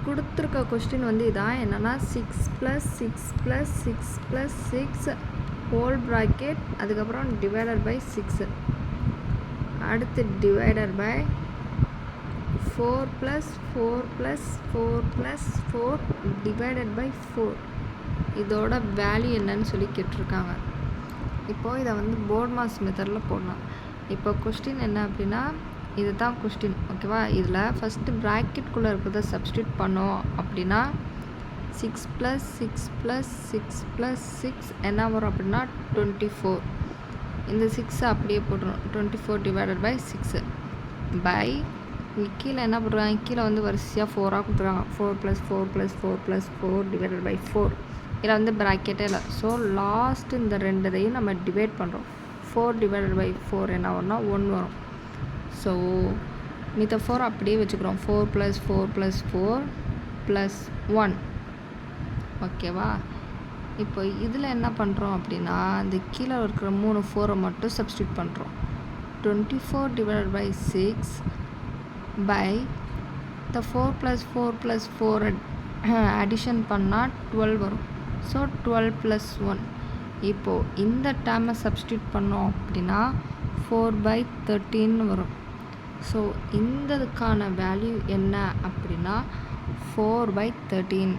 கொடுத்துருக்க கொஸ்டின் வந்து இதான் என்னென்னா 6 + 6 + 6 + 6 ஹோல் ப்ராக்கெட் அதுக்கப்புறம் டிவைடட் பை 6 அடுத்து டிவைடட் பை 4 + 4 + 4 + 4 டிவைடட் பை 4 இதோட வேல்யூ என்னன்னு சொல்லி கேட்டிருக்காங்க. இப்போது இதை வந்து போர்ட் மாஸ் மெத்தடில் போடலாம். இப்போ கொஸ்டின் என்ன அப்படின்னா இது தான் கொஸ்டின், ஓகேவா? இதில் ஃபஸ்ட்டு ப்ராக்கெட்குள்ளே இருக்கிறத சப்ஸ்டியூட் பண்ணோம் அப்படின்னா 6 + 6 + 6 + 6 என்ன வரும் அப்படின்னா 24. இந்த 6 அப்படியே போட்டுரும் 24 டிவைடட் பை 6 பை கீழே என்ன பண்ணுறாங்க, கீழே வந்து வரிசையாக 4ஆக கொடுத்துருக்காங்க. 4 + 4 + 4 + 4 டிவைடட் பை 4 இதில் வந்து ப்ராக்கெட்டே இல்லை. ஸோ லாஸ்ட்டு இந்த ரெண்டையும் நம்ம டிவைட் பண்ணுறோம். 4 டிவைடட் பை 4 என்ன வரும்னா 1 வரும். ஸோ மித்த 4 அப்படியே வச்சுக்கிறோம். 4 + 4 + 4 + 1 ஓகேவா? இப்போ இதில் என்ன பண்ணுறோம் அப்படின்னா இந்த கீழே இருக்கிற 3 4 மட்டும் சப்ஸ்டியூட் பண்ணுறோம். 24 டிவைடட் பை 6 பை இந்த 4 + 4 + 4 அடிஷன் பண்ணால் 12 வரும். ஸோ 12 + 1 இப்போது இந்த டேர்மை சப்ஸ்டியூட் பண்ணோம் அப்படின்னா 4/13 வரும். ஸோ இந்ததுக்கான வேல்யூ என்ன அப்படின்னா 4/13.